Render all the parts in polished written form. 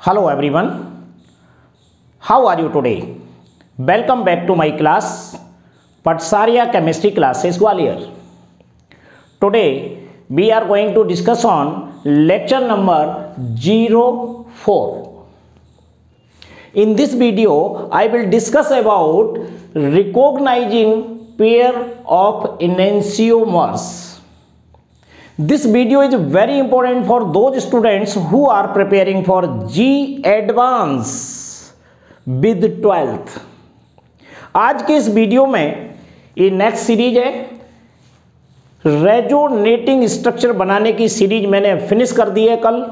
Hello everyone, how are you today? Welcome back to my class, Patsarya Chemistry Classes Gwalior. Today we are going to discuss on lecture number 04. In this video, I will discuss about recognizing pair of enantiomers. This video is very important for those students who are preparing for G Advance with 12th. आज के इस video में ये next series है, resonating structure बनाने की series मैंने finish कर दी है कल।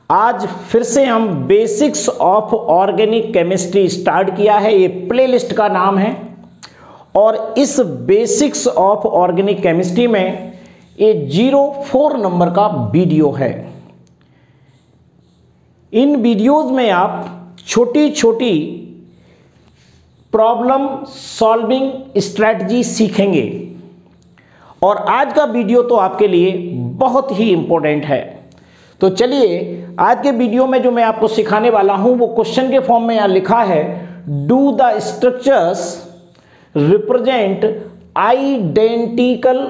आज फिर से हम basics of organic chemistry start किया है, ये प्लेलिस्ट का नाम है। और इस बेसिक्स ऑफ ऑर्गेनिक केमिस्ट्री में ये 04 नंबर का वीडियो है। इन वीडियोज में आप छोटी छोटी प्रॉब्लम सॉल्विंग स्ट्रेटजी सीखेंगे और आज का वीडियो तो आपके लिए बहुत ही इंपॉर्टेंट है। तो चलिए आज के वीडियो में जो मैं आपको सिखाने वाला हूं वो क्वेश्चन के फॉर्म में यहां लिखा है, do the structures represent identical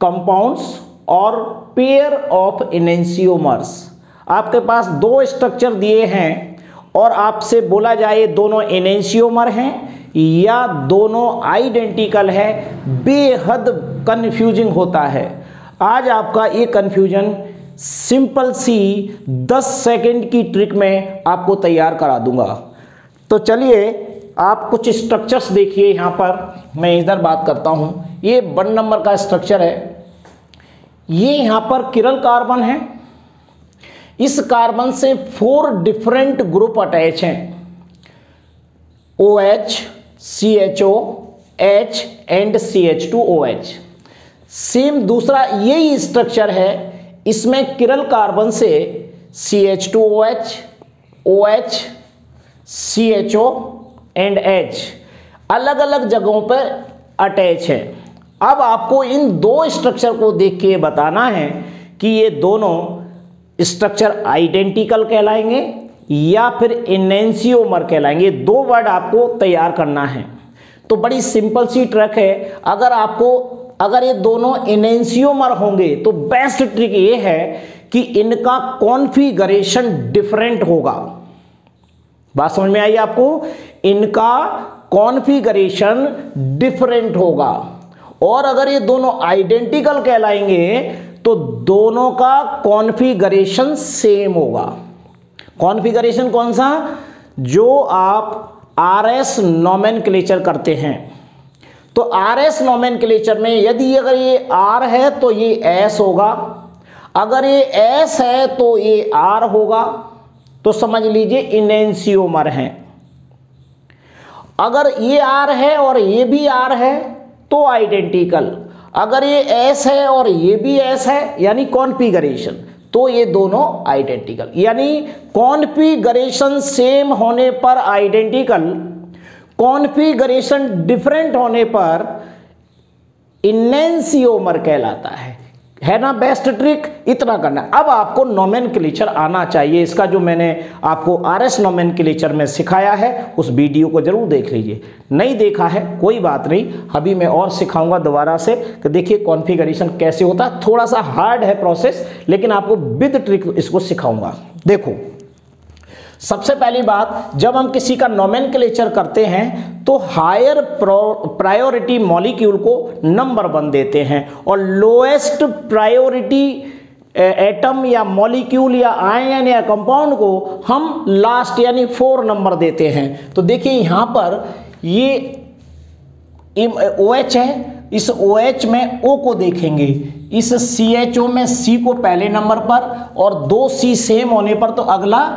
compounds और पेयर ऑफ एनेंशियोमर्स। आपके पास दो स्ट्रक्चर दिए हैं और आपसे बोला जाए दोनों एनेंशियोमर हैं या दोनों आइडेंटिकल है, बेहद कंफ्यूजिंग होता है। आज आपका ये कंफ्यूजन सिंपल सी 10 सेकंड की ट्रिक में आपको तैयार करा दूंगा। तो चलिए आप कुछ स्ट्रक्चर्स देखिए। यहाँ पर मैं इधर बात करता हूँ, ये 1 नंबर का स्ट्रक्चर है। ये यहाँ पर किरल कार्बन है, इस कार्बन से 4 डिफरेंट ग्रुप अटैच हैं, OH, CHO, H and CH2OH। Same दूसरा यही स्ट्रक्चर है, इसमें किरल कार्बन से CH2OH, OH, CHO and H अलग अलग जगहों पर अटैच है। अब आपको इन दो स्ट्रक्चर को देख के बताना है कि ये दोनों स्ट्रक्चर आइडेंटिकल कहलाएंगे या फिर एनेंशियोमर कहलाएंगे। 2 वर्ड आपको तैयार करना है। तो बड़ी सिंपल सी ट्रिक है। अगर ये दोनों एनेंशियोमर होंगे तो बेस्ट ट्रिक ये है कि इनका कॉन्फ़िगरेशन डिफरेंट होगा। बात समझ में आई आपको? इनका कॉन्फ़िगरेशन डिफरेंट होगा। और अगर ये दोनों आइडेंटिकल कहलाएंगे तो दोनों का कॉन्फ़िगरेशन सेम होगा। कॉन्फ़िगरेशन कौन सा? जो आप RS नोमेनक्लेचर करते हैं। तो RS नोमेनक्लेचर में यदि अगर ये R है तो ये S होगा, अगर ये S है तो ये R होगा। तो समझ लीजिए एनेंशियोमर हैं। अगर ये R है और ये भी R है तो आइडेंटिकल, अगर ये S है और ये भी S है यानी कॉन्फ़िगरेशन, तो ये दोनों आइडेंटिकल। यानी कॉन्फ़िगरेशन सेम होने पर आइडेंटिकल, कॉन्फ़िगरेशन डिफरेंट होने पर एनेंशियोमर कहलाता है ना? बेस्ट ट्रिक इतना करना। अब आपको नोमेनक्लेचर आना चाहिए। इसका जो मैंने आपको RS नोमेनक्लेचर में सिखाया है उस वीडियो को जरूर देख लीजिए। नहीं देखा है कोई बात नहीं, अभी मैं और सिखाऊंगा दोबारा से कि देखिए कॉन्फ़िगरेशन कैसे होता है। थोड़ा सा हार्ड है प्रोसेस, लेकिन आपको विद ट्रिक इसको सिखाऊंगा। देखो, सबसे पहली बात, जब हम किसी का नोमेनक्लेचर करते हैं तो हायर प्रायोरिटी मॉलिक्यूल को नंबर 1 देते हैं और लोएस्ट प्रायोरिटी एटम या मॉलिक्यूल या आयन या कंपाउंड को हम लास्ट यानी 4 नंबर देते हैं। तो देखिए यहाँ पर ये OH है, इस OH में O को देखेंगे, इस CHO में C को पहले नंबर पर और 2 C सेम होने पर तो अगला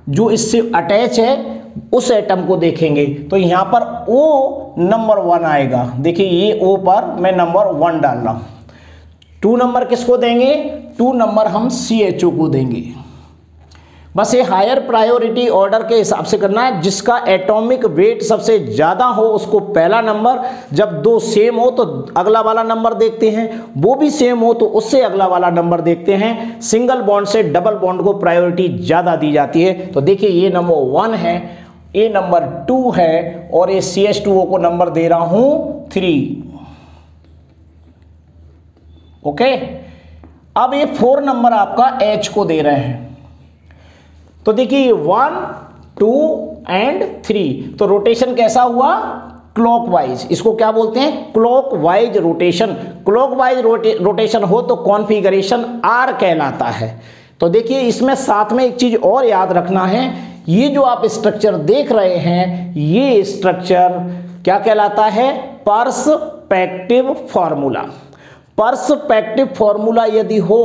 जो इससे अटैच है उस एटम को देखेंगे। तो यहां पर O नंबर 1 आएगा। देखिए ये O पर मैं नंबर 1 डाल रहा हूं। 2 नंबर किसको देंगे? 2 नंबर हम CHO को देंगे। बस ये हायर प्रायोरिटी ऑर्डर के हिसाब से करना है, जिसका एटॉमिक वेट सबसे ज़्यादा हो उसको पहला नंबर, जब दो सेम हो तो अगला वाला नंबर देखते हैं, वो भी सेम हो तो उससे अगला वाला नंबर देखते हैं। सिंगल बॉन्ड से डबल बॉन्ड को प्रायोरिटी ज़्यादा दी जाती है। तो देखिए ये नंबर 1 है, ये नंबर 2 है और ये CH2O को नंबर दे रहा हूँ 3। ओके, अब ये 4 नंबर आपका H को दे रहे हैं। तो देखिए 1, 2 एंड 3, तो रोटेशन कैसा हुआ? क्लॉकवाइज। इसको क्या बोलते हैं? Clockwise rotation. क्लॉकवाइज रोटेशन हो तो कॉन्फ़िगरेशन R कहलाता है। तो देखिए इसमें साथ में एक चीज और याद रखना है, ये जो आप स्ट्रक्चर देख रहे हैं ये स्ट्रक्चर क्या कहलाता है? Perspective formula. पर्सपेक्टिव फॉर्मूला यदि हो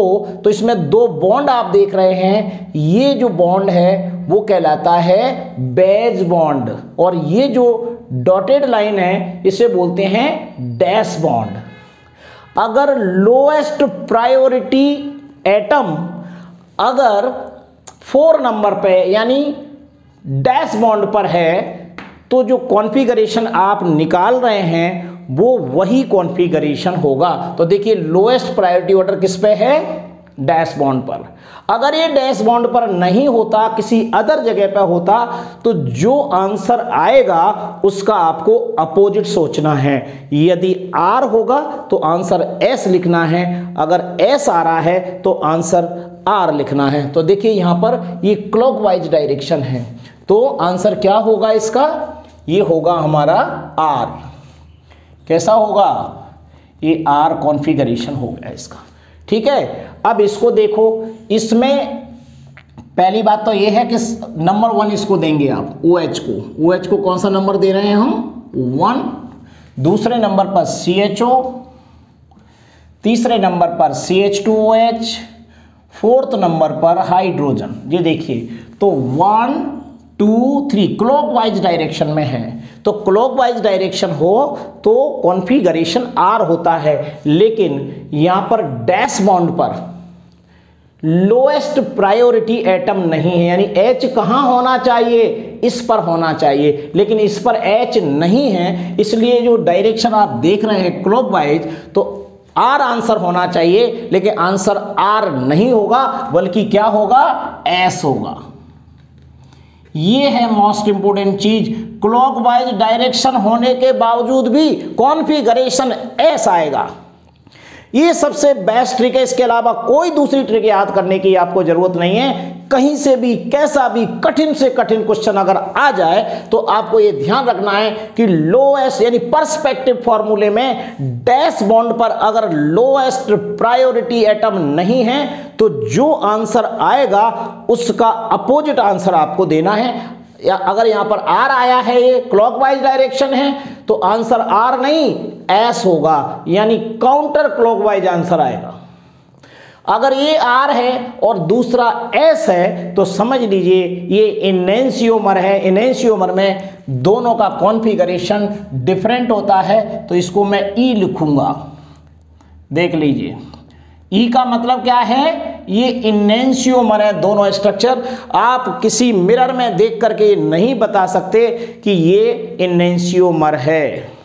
तो इसमें 2 बॉन्ड आप देख रहे हैं, ये जो बॉन्ड है वो कहलाता है बेज बॉन्ड और ये जो डॉटेड लाइन है इसे बोलते हैं डैश बॉन्ड। अगर लोएस्ट प्रायोरिटी एटम अगर 4 नंबर पे यानी डैश बॉन्ड पर है तो जो कॉन्फ़िगरेशन आप निकाल रहे हैं वो वही कॉन्फ़िगरेशन होगा। तो देखिए लोएस्ट प्रायोरिटी ऑर्डर किस पे है? डैश बॉन्ड पर। अगर ये डैश बॉन्ड पर नहीं होता, किसी अदर जगह पर होता, तो जो आंसर आएगा उसका आपको अपोजिट सोचना है। यदि R होगा तो आंसर S लिखना है, अगर S आ रहा है तो आंसर R लिखना है। तो देखिए यहां पर ये क्लॉकवाइज डायरेक्शन है, तो आंसर क्या होगा इसका? ये होगा हमारा R। कैसा होगा? ये R कॉन्फ़िगरेशन हो गया इसका। ठीक है, अब इसको देखो, इसमें पहली बात तो ये है कि नंबर 1 इसको देंगे आप OH को। OH को कौन सा नंबर दे रहे हैं हम? 1। दूसरे नंबर पर CHO, तीसरे नंबर पर CH2OH, 4th नंबर पर हाइड्रोजन। ये देखिए तो 1, 2, 3 क्लॉकवाइज डायरेक्शन में है, तो क्लॉकवाइज डायरेक्शन हो तो कॉन्फ़िगरेशन R होता है, लेकिन यहां पर डैश बॉन्ड पर लोएस्ट प्रायोरिटी एटम नहीं है, यानी H कहां होना चाहिए? इस पर होना चाहिए, लेकिन इस पर H नहीं है, इसलिए जो डायरेक्शन आप देख रहे हैं क्लॉकवाइज, तो R आंसर होना चाहिए, लेकिन आंसर R नहीं होगा, बल्कि क्या होगा? S होगा। ये है मोस्ट इंपोर्टेंट चीज, क्लॉकवाइज डायरेक्शन होने के बावजूद भी कॉन्फ़िगरेशन S आएगा। ये सबसे बेस्ट ट्रिक है, इसके अलावा कोई दूसरी ट्रिक याद करने की आपको जरूरत नहीं है। कहीं से भी कैसा भी कठिन से कठिन क्वेश्चन अगर आ जाए तो आपको ये ध्यान रखना है कि लोएस्ट यानी पर्सपेक्टिव फॉर्मूले में डैश बॉन्ड पर अगर लोएस्ट प्रायोरिटी एटम नहीं है तो जो आंसर आएगा उसका अपोजिट आंसर आपको देना है। या अगर यहां पर R आया है, ये क्लॉकवाइज डायरेक्शन है, तो आंसर R नहीं S होगा, यानी काउंटर क्लॉकवाइज आंसर आएगा। अगर ये R है और दूसरा S है तो समझ लीजिए ये इनेंशियोमर है। इनेंशियोमर में दोनों का कॉन्फ़िगरेशन डिफरेंट होता है, तो इसको मैं E लिखूंगा। देख लीजिए E का मतलब क्या है? ये इनेंशियोमर है दोनों स्ट्रक्चर। आप किसी मिरर में देख करके नहीं बता सकते कि ये इनेंशियोमर है।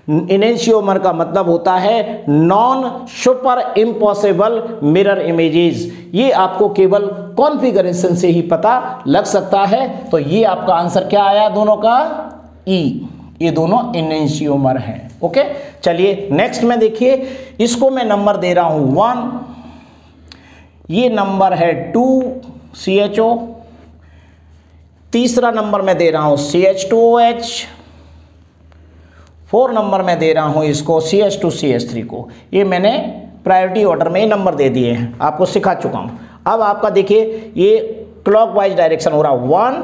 इनेंशियोमर का मतलब होता है non super impossible mirror images. ये आपको केवल कॉन्फ़िगरेशन से ही पता लग सकता है। तो ये आपका आंसर क्या आया दोनों का? E। ये दोनों इनेंशियोमर हैं। ओके, चलिए नेक्स्ट में देखिए, इसको मैं नंबर दे रहा हूं 1, ये नंबर है 2 CHO, तीसरा नंबर मैं दे रहा हूं CH2OH, 4 नंबर में दे रहा हूं इसको CH2CH3 को। ये मैंने प्रायोरिटी ऑर्डर में नंबर दे दिए हैं, आपको सिखा चुका हूं। अब आपका देखिए ये क्लॉकवाइज डायरेक्शन हो रहा है, 1,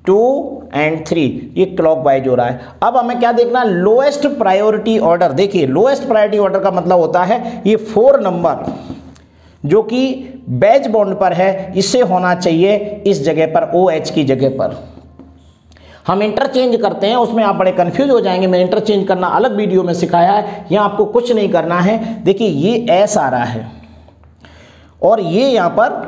2 एंड 3, ये क्लॉकवाइज हो रहा है। अब हमें क्या देखना? Lowest priority order. देखिए लोएस्ट प्रायोरिटी ऑर्डर का मतलब होता है ये 4 नंबर जो कि बेज बॉन्ड पर है, इससे होना चाहिए इस जगह पर, OH की जगह पर। हम इंटरचेंज करते हैं, उसमें आप बड़े कंफ्यूज हो जाएंगे। मैं इंटरचेंज करना अलग वीडियो में सिखाया है, यहाँ आपको कुछ नहीं करना है। देखिए ये S आ रहा है और ये यहाँ पर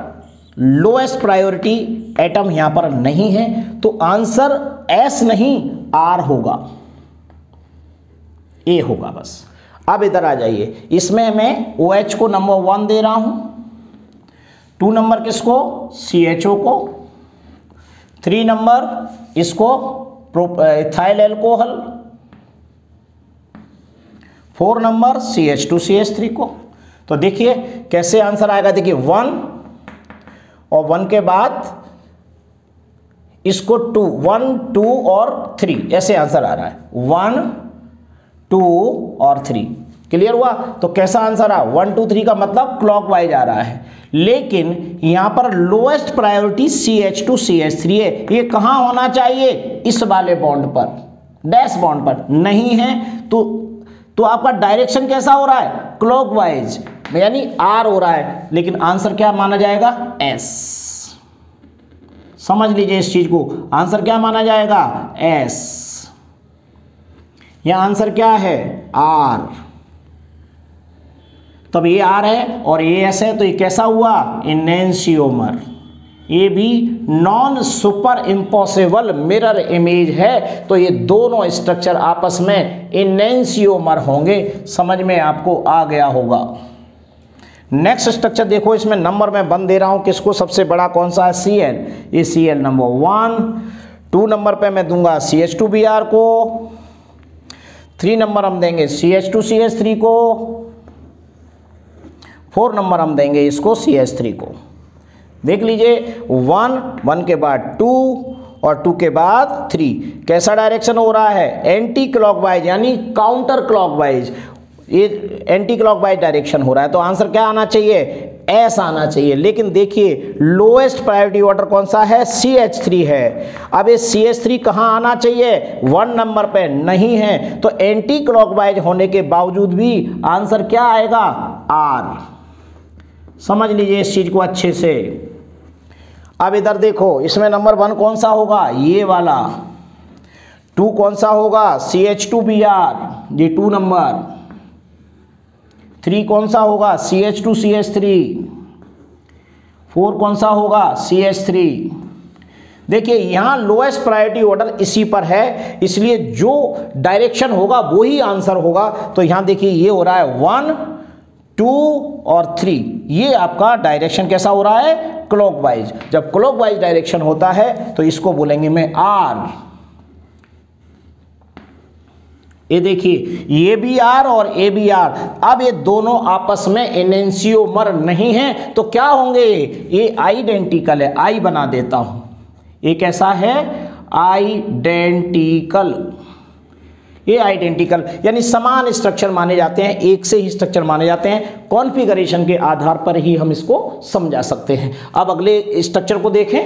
लोएस्ट प्रायोरिटी एटम यहां पर नहीं है, तो आंसर एस नहीं आर होगा, ए होगा बस। अब इधर आ जाइए, इसमें मैं OH को नंबर 1 दे रहा हूं, 2 नंबर किसको, CHO को, 3 नंबर इसको इथाइल अल्कोहल, 4 नंबर CH2CH3 को। तो देखिए कैसे आंसर आएगा, देखिए 1 और 1 के बाद इसको 2, 1 2 और 3 ऐसे आंसर आ रहा है, 1 2 और 3। क्लियर हुआ? तो कैसा आंसर आ, 1 2 3 का मतलब क्लॉकवाइज आ रहा है, लेकिन यहां पर लोएस्ट प्रायोरिटी CH2CH3 है। ये कहां होना चाहिए, इस वाले बॉन्ड पर, डैश बॉन्ड पर नहीं है, तो आपका डायरेक्शन कैसा हो रहा है, क्लॉकवाइज, यानी आर हो रहा है, लेकिन आंसर क्या माना जाएगा, एस। समझ लीजिए इस चीज को, आंसर क्या माना जाएगा, एस। यह आंसर क्या है, आर। तब ये आर है और ये एस है, तो ये कैसा हुआ, एनेंशियोमर। ये भी non super impossible mirror image है, तो ये दोनों स्ट्रक्चर आपस में एनेंशियोमर होंगे। समझ में आपको आ गया होगा। नेक्स्ट स्ट्रक्चर देखो, इसमें नंबर मैं 1 दे रहा हूं, किसको, सबसे बड़ा कौन सा है, Cl। ये Cl नंबर 1, 2 नंबर पे मैं दूंगा CH2Br को, 3 नंबर हम देंगे CH2CH3 को, 4 नंबर हम देंगे इसको CH3 को। देख लीजिए 1 के बाद 2 और 2 के बाद 3, कैसा डायरेक्शन हो रहा है, एंटी क्लॉकवाइज, यानी काउंटर क्लॉकवाइज, ये एंटी क्लॉकवाइज डायरेक्शन हो रहा है। तो आंसर क्या आना चाहिए, एस आना चाहिए। लेकिन देखिए लोएस्ट प्रायोरिटी ऑर्डर कौन सा है, CH3 है। अब ये CH3 कहाँ आना चाहिए, 1 नंबर पे नहीं है, तो एंटी क्लॉकवाइज होने के बावजूद भी आंसर क्या आएगा, आर। समझ लीजिए इस चीज को अच्छे से। अब इधर देखो, इसमें नंबर 1 कौन सा होगा, ये वाला, 2 कौन सा होगा, CH2Br, ये 2 नंबर, 3 कौन सा होगा, CH2CH3, 4 कौन सा होगा, CH3। देखिए यहां लोएस्ट प्रायोरिटी ऑर्डर इसी पर है, इसलिए जो डायरेक्शन होगा वही आंसर होगा। तो यहां देखिए ये हो रहा है 1 2 और 3, ये आपका डायरेक्शन कैसा हो रहा है, क्लॉकवाइज। जब क्लॉकवाइज डायरेक्शन होता है तो इसको बोलेंगे मैं आर। ये देखिए ये भी आर और ए भी आर। अब ये दोनों आपस में एनेंशियोमर नहीं है, तो क्या होंगे, ये आइडेंटिकल है। आई बना देता हूं, ये कैसा है, आइडेंटिकल। ये आइडेंटिकल यानी समान स्ट्रक्चर माने जाते हैं, एक से ही स्ट्रक्चर माने जाते हैं। कॉन्फ़िगरेशन के आधार पर ही हम इसको समझा सकते हैं। अब अगले स्ट्रक्चर को देखें,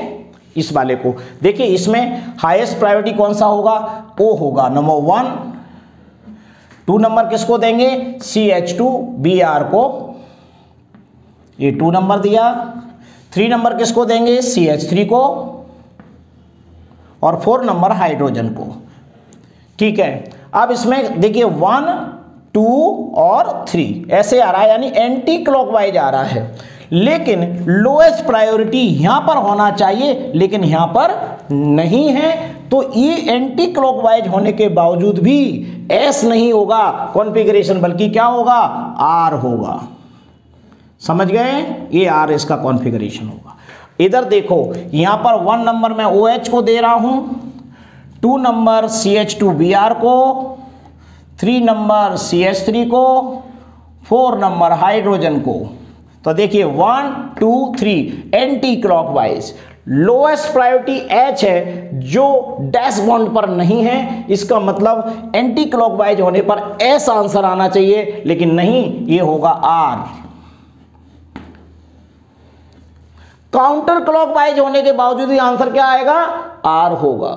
इस वाले को देखिए, इसमें हाईएस्ट प्रायोरिटी कौन सा होगा, ओ होगा, नंबर 1। 2 नंबर किसको देंगे, CH2Br को, ये 2 नंबर दिया। 3 नंबर किसको देंगे, CH3 को, और 4 नंबर हाइड्रोजन को। ठीक है, अब इसमें देखिए 1 2 और 3 ऐसे आ रहा है, यानी एंटी क्लॉकवाइज आ रहा है, लेकिन लोएस्ट प्रायोरिटी यहां पर होना चाहिए, लेकिन यहां पर नहीं है। तो ये एंटी क्लॉकवाइज होने के बावजूद भी एस नहीं होगा कॉन्फ़िगरेशन, बल्कि क्या होगा, आर होगा। समझ गए, ये आर इसका कॉन्फ़िगरेशन होगा। इधर देखो, यहां पर 1 नंबर मैं OH को दे रहा हूं, 2 नंबर CH2Br को, 3 नंबर CH3 को, 4 नंबर हाइड्रोजन को। तो देखिए 1 2 3 anti clockwise. Lowest priority H है जो डैश बॉन्ड पर नहीं है, इसका मतलब एंटी क्लॉकवाइज होने पर S आंसर आना चाहिए, लेकिन नहीं, ये होगा R। काउंटर क्लॉकवाइज होने के बावजूद ही आंसर क्या आएगा, R होगा।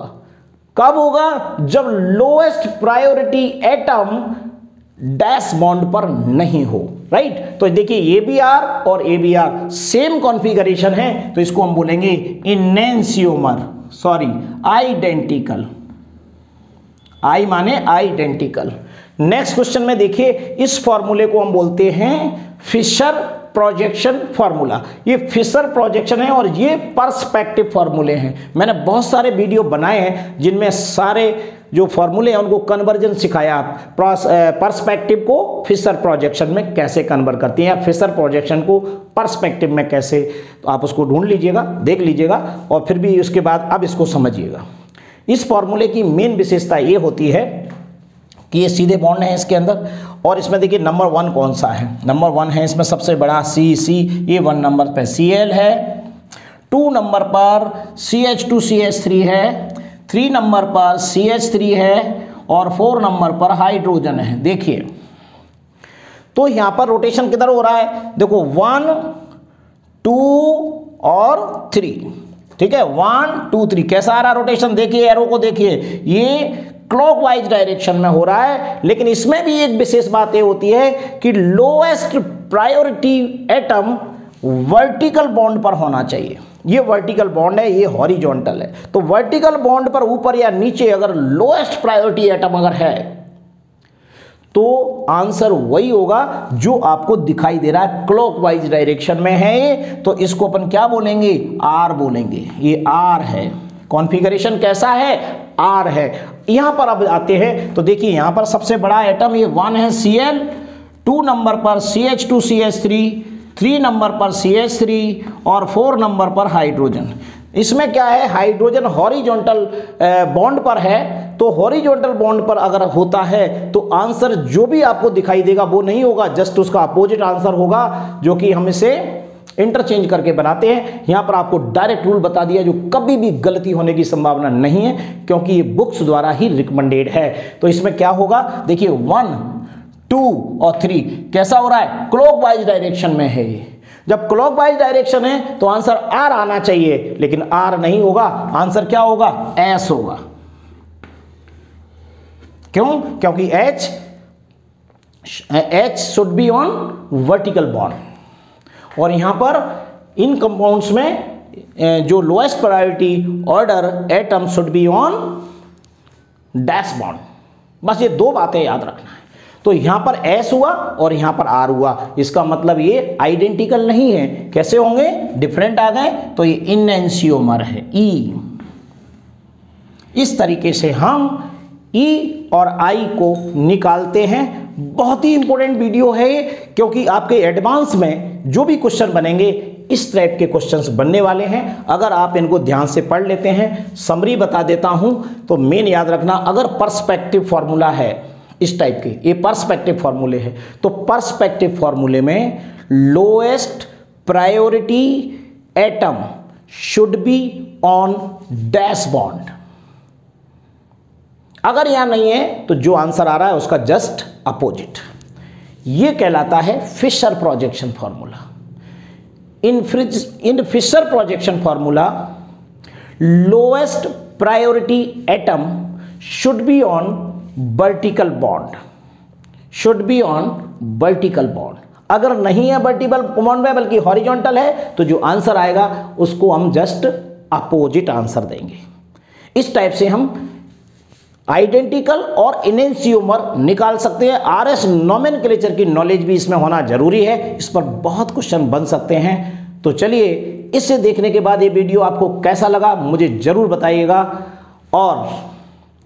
कब होगा, जब lowest priority atom dash bond पर नहीं हो, राइट। तो देखिए ये भी आर और ए भी आर सेम कॉन्फ़िगरेशन है, तो इसको हम बोलेंगे इनेंशियोमर, सॉरी आइडेंटिकल। आई माने आइडेंटिकल। नेक्स्ट क्वेश्चन में देखिए, इस फॉर्मूले को हम बोलते हैं फिशर प्रोजेक्शन फार्मूला, ये फिशर प्रोजेक्शन है और ये पर्सपेक्टिव फार्मूले हैं। मैंने बहुत सारे वीडियो बनाए हैं जिनमें सारे जो फार्मूले हैं उनको कन्वर्जन सिखाया, पर्सपेक्टिव को फिशर प्रोजेक्शन में कैसे कन्वर्ट करती हैं या फिशर प्रोजेक्शन को पर्सपेक्टिव में कैसे, तो आप उसको ढूंढ लीजिएगा, देख लीजिएगा और फिर भी उसके बाद अब इसको समझिएगा। इस फार्मूले की मेन विशेषता ये होती है कि ये सीधे बॉन्ड है इसके अंदर, और इसमें देखिए नंबर 1 कौन सा है, नंबर 1 है इसमें सबसे बड़ा CC, ये 1 नंबर पे Cl है, 2 नंबर पर CH2CH3 है, 3 नंबर पर CH3 है और 4 नंबर पर हाइड्रोजन है। देखिए तो यहां पर रोटेशन किधर हो रहा है, देखो 1 2 और 3, ठीक है 1 2 3 कैसा आ रहा है रोटेशन, देखिए एरो को देखिए, ये क्लॉकवाइज डायरेक्शन में हो रहा है। लेकिन इसमें भी एक विशेष बात ये होती है कि lowest priority atom vertical bond पर होना चाहिए। ये वर्टिकल बॉन्ड है, ये हॉरिजॉन्टल है, तो वर्टिकल बॉन्ड पर ऊपर या नीचे अगर लोएस्ट प्रायोरिटी एटम अगर है तो आंसर वही होगा जो आपको दिखाई दे रहा है, क्लॉकवाइज डायरेक्शन में है ये, तो इसको अपन क्या बोलेंगे, R बोलेंगे। ये R है, कॉन्फ़िगरेशन कैसा है, R है। यहां पर अब आते हैं तो देखिए यहां पर सबसे बड़ा एटम ये 1 है Cl, 2 नंबर पर CH2CH3, 3 नंबर पर CH3 और 4 नंबर पर हाइड्रोजन। इसमें क्या है, हाइड्रोजन हॉरिजॉन्टल बॉन्ड पर है, तो हॉरिजॉन्टल बॉन्ड पर अगर होता है तो आंसर जो भी आपको दिखाई देगा वो नहीं होगा, जस्ट उसका अपोजिट आंसर होगा, जो कि हम इसे इंटरचेंज करके बनाते हैं। यहां पर आपको डायरेक्ट रूल बता दिया जो कभी भी गलती होने की संभावना नहीं है, क्योंकि ये बुक्स द्वारा ही रिकमेंडेड है। तो इसमें क्या होगा, देखिए 1 2 और 3 कैसा हो रहा है, क्लॉकवाइज डायरेक्शन में है। जब क्लॉकवाइज डायरेक्शन है तो आंसर R आना चाहिए, लेकिन R नहीं होगा, आंसर क्या होगा, S होगा। क्यों, क्योंकि H should be on vertical bond, और यहां पर इन कंपाउंड्स में जो lowest priority order atom should be on dash bond. बस ये 2 बातें याद रखना है। तो यहां पर S हुआ और यहां पर R हुआ, इसका मतलब ये आइडेंटिकल नहीं है। कैसे होंगे, डिफरेंट आ गए, तो ये इनएंशियोमर है E। इस तरीके से हम E और I को निकालते हैं। बहुत ही इंपॉर्टेंट वीडियो है ये, क्योंकि आपके एडवांस में जो भी क्वेश्चन बनेंगे इस टाइप के क्वेश्चंस बनने वाले हैं। अगर आप इनको ध्यान से पढ़ लेते हैं, समरी बता देता हूं, तो मेन याद रखना, अगर पर्सपेक्टिव फार्मूला है इस टाइप के, ये पर्सपेक्टिव फार्मूले हैं, तो पर्सपेक्टिव फार्मूले में lowest priority atom should be on dash bond. अगर यहां नहीं है तो जो आंसर आ रहा है उसका जस्ट अपोजिट, ये कहलाता है Fischer projection formula. In Fischer projection formula lowest priority atom should be on vertical bond, should be on vertical bond. अगर नहीं है वर्टिकल बॉन्ड में बल्कि हॉरिजॉन्टल है, तो जो आंसर आएगा उसको हम जस्ट अपोजिट आंसर देंगे। इस टाइप से हम आइडेंटिकल और इनेंशियोमर निकाल सकते हैं। RS नोमेनक्लेचर की नॉलेज भी इसमें होना जरूरी है, इस पर बहुत क्वेश्चन बन सकते हैं। तो चलिए, इसे देखने के बाद ये वीडियो आपको कैसा लगा मुझे जरूर बताइएगा, और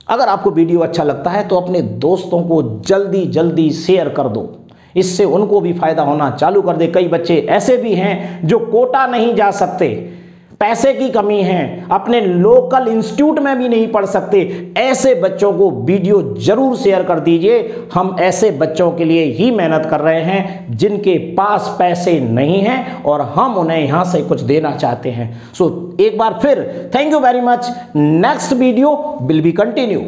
अगर आपको वीडियो अच्छा लगता है तो अपने दोस्तों को जल्दी जल्दी शेयर कर दो, इससे उनको भी फायदा होना चालू कर दे। कई बच्चे ऐसे भी हैं जो कोटा नहीं जा सकते, पैसे की कमी है, अपने लोकल इंस्टीट्यूट में भी नहीं पढ़ सकते। ऐसे बच्चों को वीडियो जरूर शेयर कर दीजिए। हम ऐसे बच्चों के लिए ही मेहनत कर रहे हैं जिनके पास पैसे नहीं हैं और हम उन्हें यहां से कुछ देना चाहते हैं। सो एक बार फिर thank you very much. Next video will be continue.